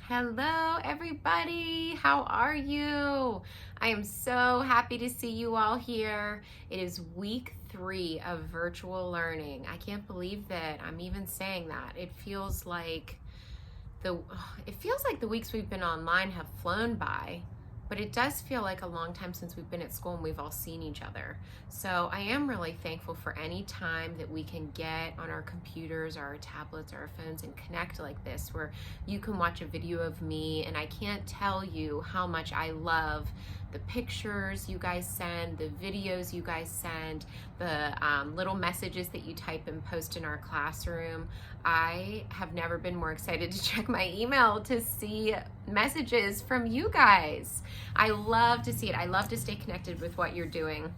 Hello, everybody. How are you? I am so happy to see you all here. It is week 3 of virtual learning. I can't believe that I'm even saying that. It feels like the weeks we've been online have flown by, but it does feel like a long time since we've been at school and we've all seen each other. So I am really thankful for any time that we can get on our computers or our tablets or our phones and connect like this, where you can watch a video of me, and I can't tell you how much I love the pictures you guys send, the videos you guys send, the little messages that you type and post in our classroom. I have never been more excited to check my email to see messages from you guys. I love to see it. I love to stay connected with what you're doing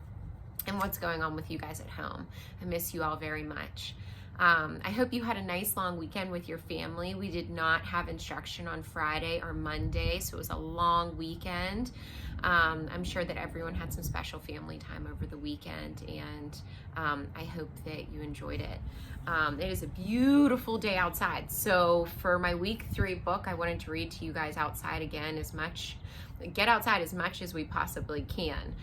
and what's going on with you guys at home. I miss you all very much. I hope you had a nice long weekend with your family. We did not have instruction on Friday or Monday, so it was a long weekend. I'm sure that everyone had some special family time over the weekend, and I hope that you enjoyed it. It is a beautiful day outside, so for my week 3 book, I wanted to read to you guys outside again get outside as much as we possibly can.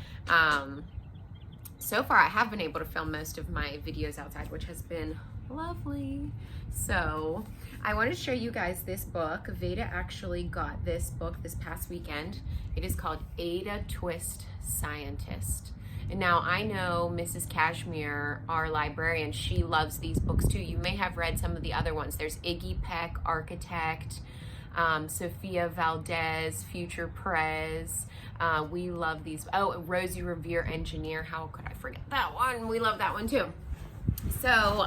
So far, I have been able to film most of my videos outside, which has been lovely. So I want to show you guys this book. Veda actually got this book this past weekend. It is called Ada Twist Scientist. And now I know Mrs. Cashmere, our librarian, she loves these books too. You may have read some of the other ones. There's Iggy Peck, Architect, Sophia Valdez, Future Prez. We love these. Oh, Rosie Revere, Engineer. How could I forget that one? We love that one too. So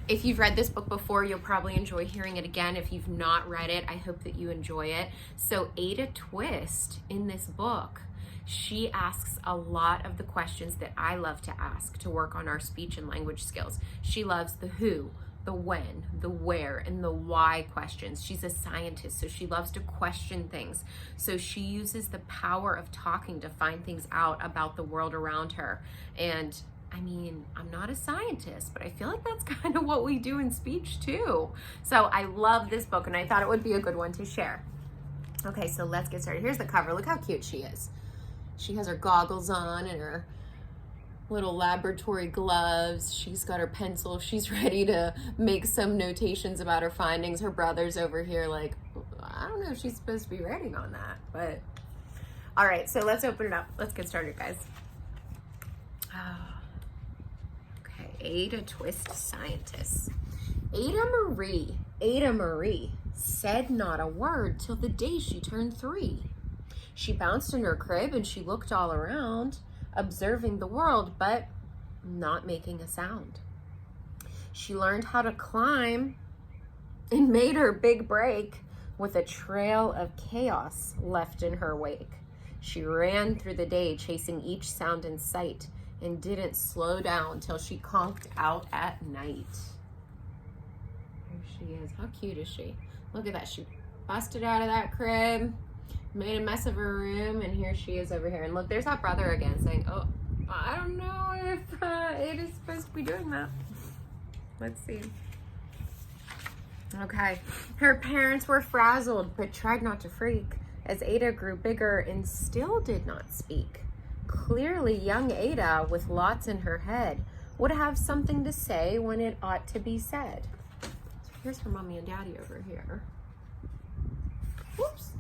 if you've read this book before, you'll probably enjoy hearing it again. If you've not read it, I hope that you enjoy it. So Ada Twist in this book, she asks a lot of the questions that I love to ask to work on our speech and language skills. She loves the who, the when, the where, and the why questions. She's a scientist, so she loves to question things. So she uses the power of talking to find things out about the world around her. And I mean, I'm not a scientist, but I feel like that's kind of what we do in speech too. So I love this book, and I thought it would be a good one to share. Okay, so let's get started. Here's the cover. Look how cute she is. She has her goggles on and her little laboratory gloves. She's got her pencil. She's ready to make some notations about her findings. Her brother's over here like, I don't know if she's supposed to be writing on that, but all right, so let's open it up. Let's get started, guys. Okay, Ada Twist Scientist. Ada Marie said not a word till the day she turned 3. She bounced in her crib and she looked all around, observing the world, but not making a sound. She learned how to climb and made her big break with a trail of chaos left in her wake. She ran through the day chasing each sound in sight and didn't slow down till she conked out at night. There she is. How cute is she? Look at that. She busted out of that crib, made a mess of her room, and here she is over here. And look, there's that brother again saying, oh, I don't know if it is supposed to be doing that. Let's see. Okay. Her parents were frazzled, but tried not to freak as Ada grew bigger and still did not speak. Clearly, young Ada, with lots in her head, would have something to say when it ought to be said. So here's her mommy and daddy over here. Whoops.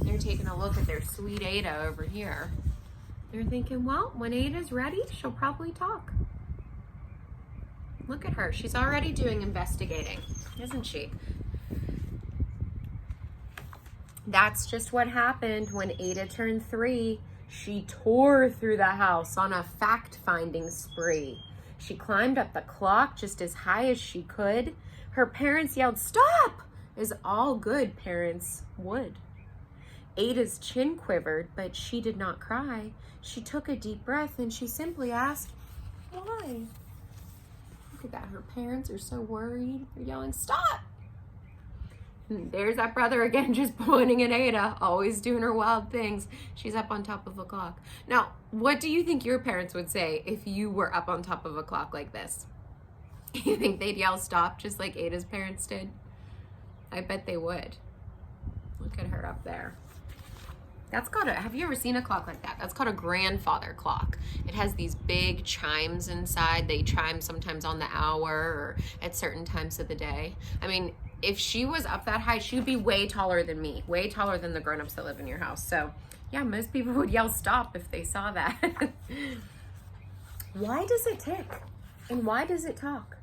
They're taking a look at their sweet Ada over here. They're thinking, well, when Ada's ready, she'll probably talk. Look at her. She's already doing investigating, isn't she? That's just what happened when Ada turned 3. She tore through the house on a fact-finding spree. She climbed up the clock just as high as she could. Her parents yelled, "Stop!" as all good parents would. Ada's chin quivered, but she did not cry. She took a deep breath and she simply asked, why? Look at that. Her parents are so worried. They're yelling, "Stop!" There's that brother again, just pointing at Ada, always doing her wild things. She's up on top of a clock. Now, what do you think your parents would say if you were up on top of a clock like this? You think they'd yell stop just like Ada's parents did? I bet they would. Look at her up there. That's called have you ever seen a clock like that? That's called a grandfather clock. It has these big chimes inside. They chime sometimes on the hour or at certain times of the day. I mean, if she was up that high, she'd be way taller than me, way taller than the grown-ups that live in your house. So yeah, most people would yell stop if they saw that. Why does it tick? And why does it talk?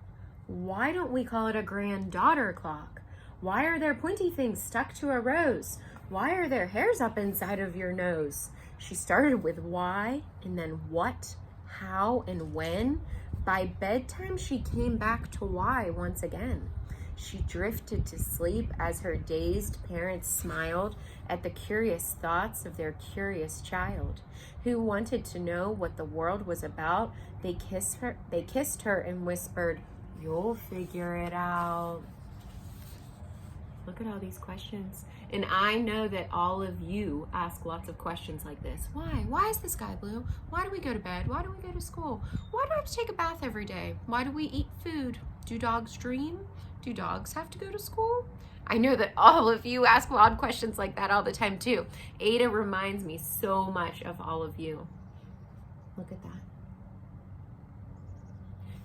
Why don't we call it a granddaughter clock? Why are there pointy things stuck to a rose? Why are there hairs up inside of your nose? She started with why, and then what, how, and when. By bedtime, she came back to why once again. She drifted to sleep as her dazed parents smiled at the curious thoughts of their curious child, who wanted to know what the world was about. They kissed her and whispered, "You'll figure it out." Look at all these questions. And I know that all of you ask lots of questions like this. Why? Why is the sky blue? Why do we go to bed? Why do we go to school? Why do I have to take a bath every day? Why do we eat food? Do dogs dream? Do dogs have to go to school? I know that all of you ask wild questions like that all the time too. Ada reminds me so much of all of you. Look at that.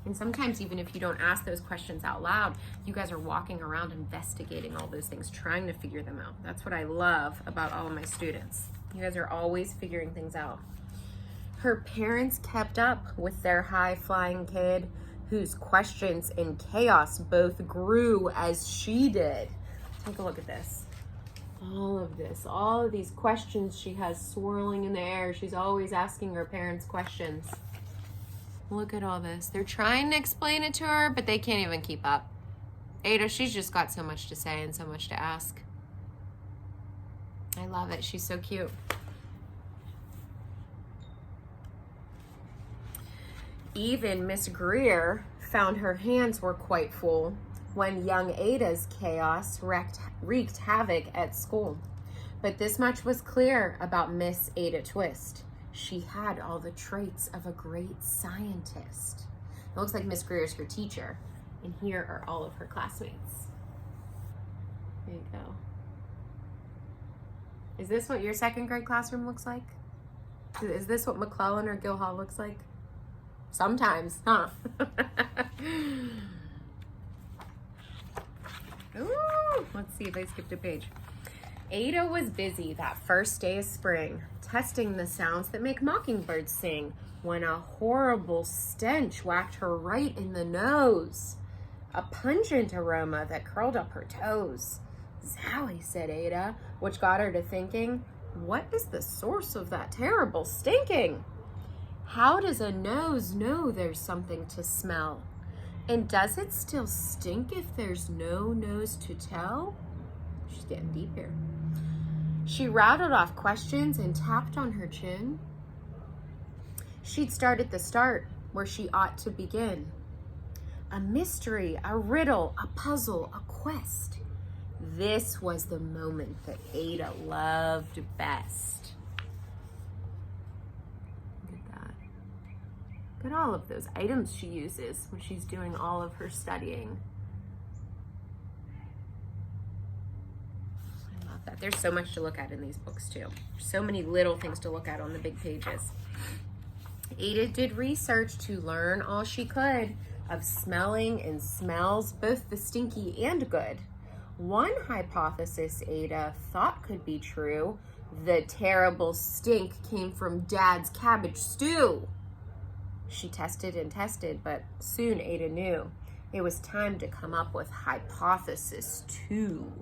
And sometimes even if you don't ask those questions out loud, you guys are walking around investigating all those things, trying to figure them out. That's what I love about all of my students. You guys are always figuring things out. Her parents kept up with their high-flying kid, whose questions and chaos both grew as she did. Take a look at this. All of this, all of these questions she has swirling in the air. She's always asking her parents questions. Look at all this. They're trying to explain it to her, but they can't even keep up. Ada, she's just got so much to say and so much to ask. I love it. She's so cute. Even Miss Greer found her hands were quite full when young Ada's chaos wreaked havoc at school. But this much was clear about Miss Ada Twist. She had all the traits of a great scientist. It looks like Miss Greer is her teacher, and here are all of her classmates. There you go. Is this what your second grade classroom looks like? Is this what McClellan or Guildhall looks like? Sometimes, huh? Ooh, let's see if I skipped a page. Ada was busy that first day of spring, testing the sounds that make mockingbirds sing, when a horrible stench whacked her right in the nose. A pungent aroma that curled up her toes. "Zowie," said Ada, which got her to thinking, what is the source of that terrible stinking? How does a nose know there's something to smell? And does it still stink if there's no nose to tell? She's getting deep here. She rattled off questions and tapped on her chin. She'd start at the start, where she ought to begin. A mystery, a riddle, a puzzle, a quest. This was the moment that Ada loved best. Look at that. Look at all of those items she uses when she's doing all of her studying. That. There's so much to look at in these books too. So many little things to look at on the big pages. Ada did research to learn all she could of smelling and smells, both the stinky and good. One hypothesis Ada thought could be true. The terrible stink came from Dad's cabbage stew. She tested and tested, but soon Ada knew it was time to come up with hypothesis 2.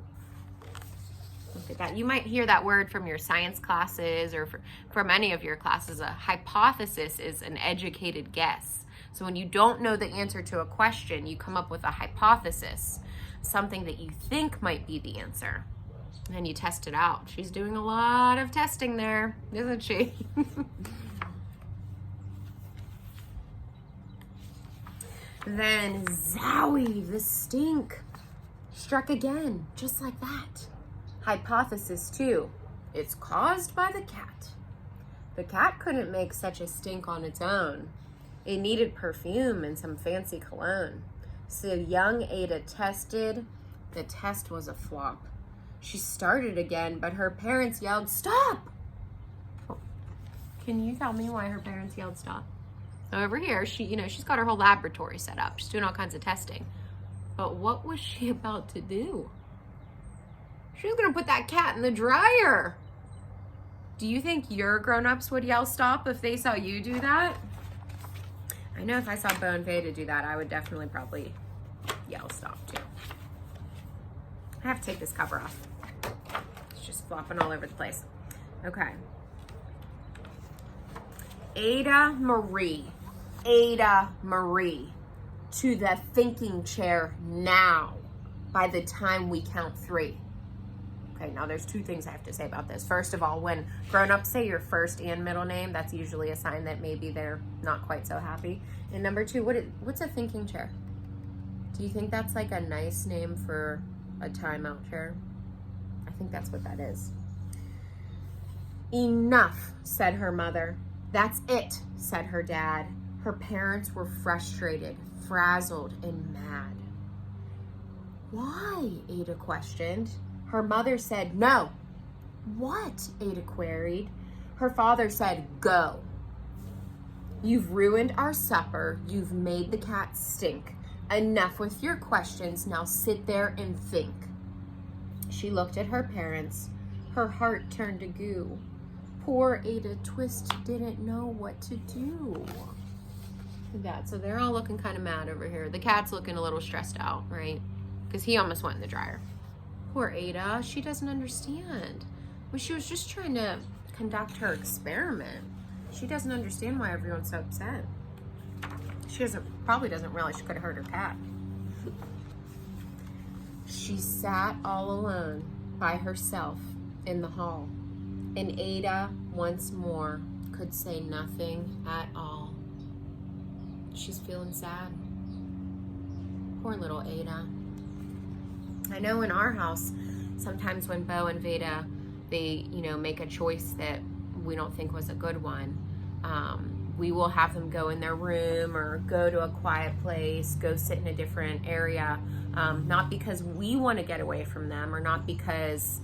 Look at that. You might hear that word from your science classes or from any of your classes. A hypothesis is an educated guess. So when you don't know the answer to a question, you come up with a hypothesis, something that you think might be the answer. And then you test it out. She's doing a lot of testing there, isn't she? Then, zowie, the stink struck again, just like that. Hypothesis 2, it's caused by the cat. The cat couldn't make such a stink on its own. It needed perfume and some fancy cologne. So young Ada tested. The test was a flop. She started again, but her parents yelled, "Stop!" Can you tell me why her parents yelled stop? So over here, she's got her whole laboratory set up. She's doing all kinds of testing. But what was she about to do? She was gonna put that cat in the dryer. Do you think your grown-ups would yell stop if they saw you do that? I know if I saw Bo and Veda do that, I would definitely probably yell stop too. I have to take this cover off. It's just flopping all over the place. Okay. Ada Marie, to the thinking chair now by the time we count 3. Okay, now there's 2 things I have to say about this. First of all, when grown-ups say your first and middle name, that's usually a sign that maybe they're not quite so happy. And number 2, what's a thinking chair? Do you think that's like a nice name for a timeout chair? I think that's what that is. Enough, said her mother. That's it, said her dad. Her parents were frustrated, frazzled, and mad. Why? Ada questioned. Her mother said, no. What? Ada queried. Her father said, go. You've ruined our supper. You've made the cat stink. Enough with your questions. Now sit there and think. She looked at her parents. Her heart turned to goo. Poor Ada Twist didn't know what to do. Yeah, so they're all looking kind of mad over here. The cat's looking a little stressed out, right? Because he almost went in the dryer. Poor Ada, she doesn't understand. Well, she was just trying to conduct her experiment. She doesn't understand why everyone's so upset. She probably doesn't realize she could have hurt her cat. She sat all alone by herself in the hall. And Ada, once more, could say nothing at all. She's feeling sad. Poor little Ada. I know in our house, sometimes when Bo and Veda, they, make a choice that we don't think was a good one, we will have them go in their room or go to a quiet place, go sit in a different area, not because we want to get away from them or not because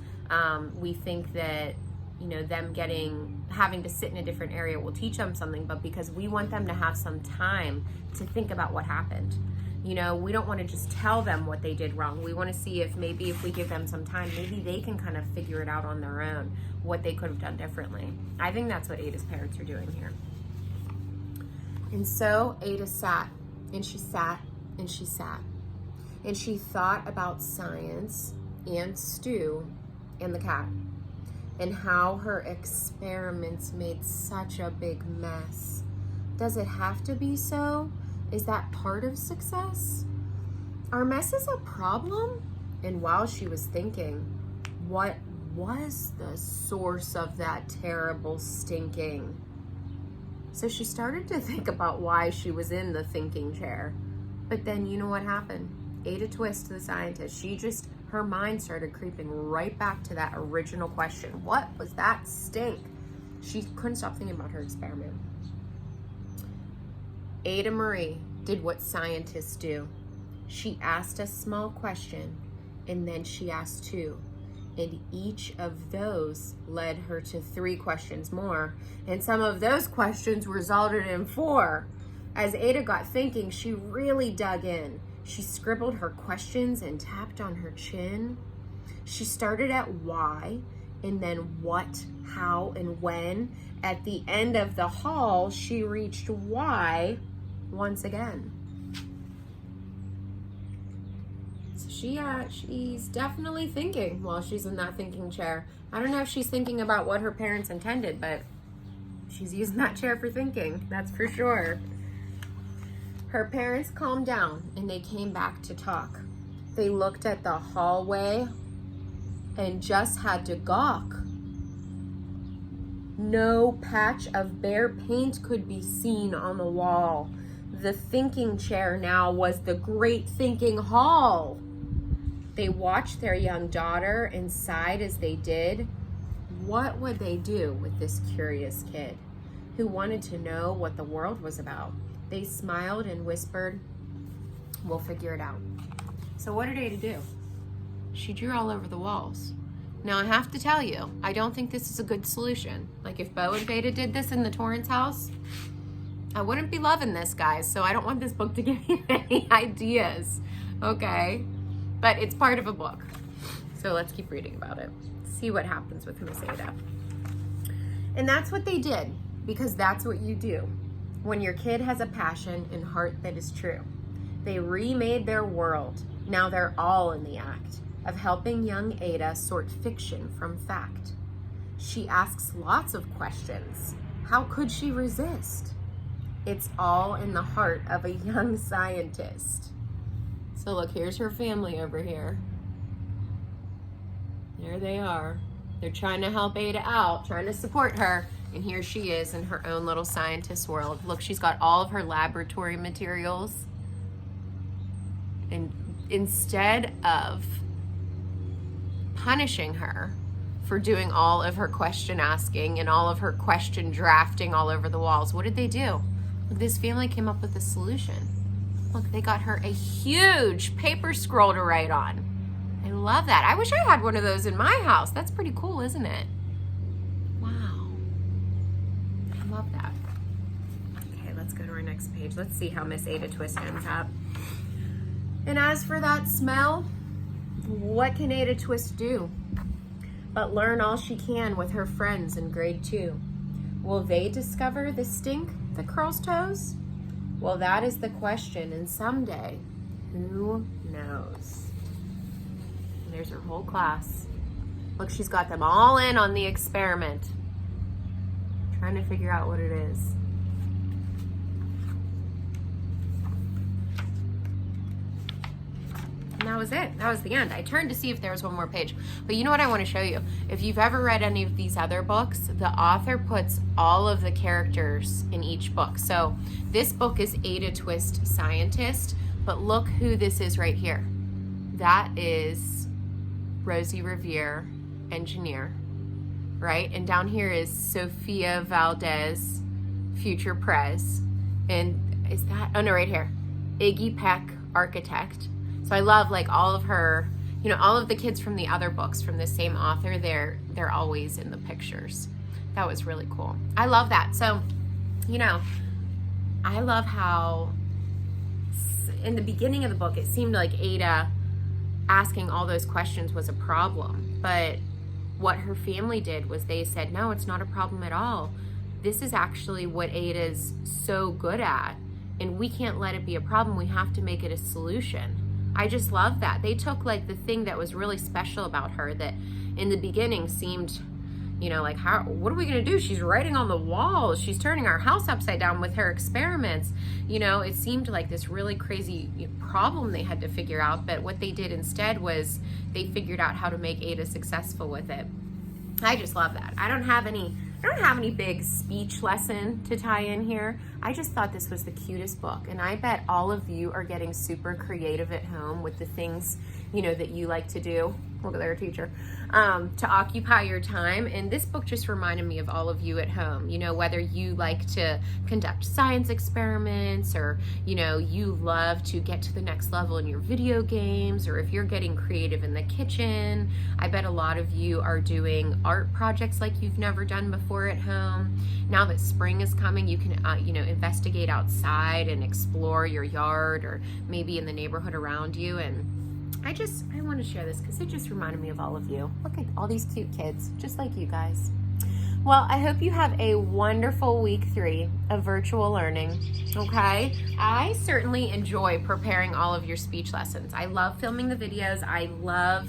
we think that them having to sit in a different area will teach them something, but because we want them to have some time to think about what happened. We don't want to just tell them what they did wrong. We want to see if maybe if we give them some time, maybe they can kind of figure it out on their own, what they could have done differently. I think that's what Ada's parents are doing here. And so Ada sat, and she sat, and she sat. And she thought about science and Stu and the cat, and how her experiments made such a big mess. Does it have to be so? Is that part of success? Are messes a problem? And while she was thinking, what was the source of that terrible stinking? So she started to think about why she was in the thinking chair. But then you know what happened? Ada Twist, the scientist, her mind started creeping right back to that original question. What was that stink? She couldn't stop thinking about her experiment. Ada Marie did what scientists do. She asked a small question, and then she asked 2. And each of those led her to 3 questions more. And some of those questions resulted in 4. As Ada got thinking, she really dug in. She scribbled her questions and tapped on her chin. She started at why, and then what, how, and when. At the end of the hall, she reached why once again. So she's definitely thinking while she's in that thinking chair. I don't know if she's thinking about what her parents intended, but she's using that chair for thinking, that's for sure. Her parents calmed down and they came back to talk. They looked at the hallway and just had to gawk. No patch of bare paint could be seen on the wall. The thinking chair now was the great thinking hall. They watched their young daughter and sighed as they did. What would they do with this curious kid who wanted to know what the world was about? They smiled and whispered, "We'll figure it out." So what did Ada do? She drew all over the walls. Now I have to tell you, I don't think this is a good solution. Like if Bo and Veda did this in the Torrance house, I wouldn't be loving this, guys. So I don't want this book to give you any ideas, okay? But it's part of a book. So let's keep reading about it. See what happens with Miss Ada. And that's what they did, because that's what you do when your kid has a passion and heart that is true. They remade their world. Now they're all in the act of helping young Ada sort fiction from fact. She asks lots of questions. How could she resist? It's all in the heart of a young scientist. So look, here's her family over here. There they are. They're trying to help Ada out, trying to support her. And here she is in her own little scientist world. Look, she's got all of her laboratory materials. And instead of punishing her for doing all of her question asking and all of her question drafting all over the walls, what did they do? This family came up with a solution. Look, they got her a huge paper scroll to write on. I love that. I wish I had one of those in my house. That's pretty cool, isn't it? Wow. I love that. Okay, let's go to our next page. Let's see how Miss Ada Twist ends up. And as for that smell, what can Ada Twist do but learn all she can with her friends in grade 2? Will they discover the stink that curls toes? Well, that is the question, and someday, who knows? And there's her whole class. Look, she's got them all in on the experiment, trying to figure out what it is. And that was it. That was the end. I turned to see if there was one more page. But you know what I want to show you? If you've ever read any of these other books, the author puts all of the characters in each book. So this book is Ada Twist Scientist, but look who this is right here. That is Rosie Revere, Engineer, right? And down here is Sophia Valdez, Future Prez. And is that, oh no, right here, Iggy Peck, Architect. So I love like all of her, you know, all of the kids from the other books from the same author, they're always in the pictures. That was really cool. I love that. So, you know, I love how in the beginning of the book, it seemed like Ada asking all those questions was a problem. But what her family did was they said, no, it's not a problem at all. This is actually what Ada's so good at. And we can't let it be a problem. We have to make it a solution. I just love that. They took like the thing that was really special about her that in the beginning seemed, you know, like, what are we going to do? She's writing on the walls. She's turning our house upside down with her experiments. You know, it seemed like this really crazy problem they had to figure out. But what they did instead was they figured out how to make Ada successful with it. I just love that. I don't have any big speech lesson to tie in here. I just thought this was the cutest book, and I bet all of you are getting super creative at home with the things, you know, that you like to do. Look at their teacher, to occupy your time. And this book just reminded me of all of you at home, you know, whether you like to conduct science experiments or, you know, you love to get to the next level in your video games, or if you're getting creative in the kitchen. I bet a lot of you are doing art projects like you've never done before at home. Now that spring is coming, you can, you know, investigate outside and explore your yard or maybe in the neighborhood around you. And I want to share this because it just reminded me of all of you. Look at all these cute kids, just like you guys. Well, I hope you have a wonderful week 3 of virtual learning, okay? I certainly enjoy preparing all of your speech lessons. I love filming the videos. I love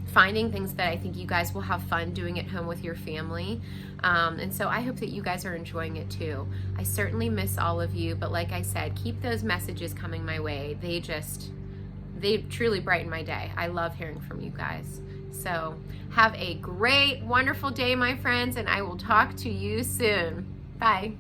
finding things that I think you guys will have fun doing at home with your family. And so I hope that you guys are enjoying it too. I certainly miss all of you, but like I said, keep those messages coming my way. They truly brighten my day. I love hearing from you guys. So have a great, wonderful day, my friends, and I will talk to you soon. Bye.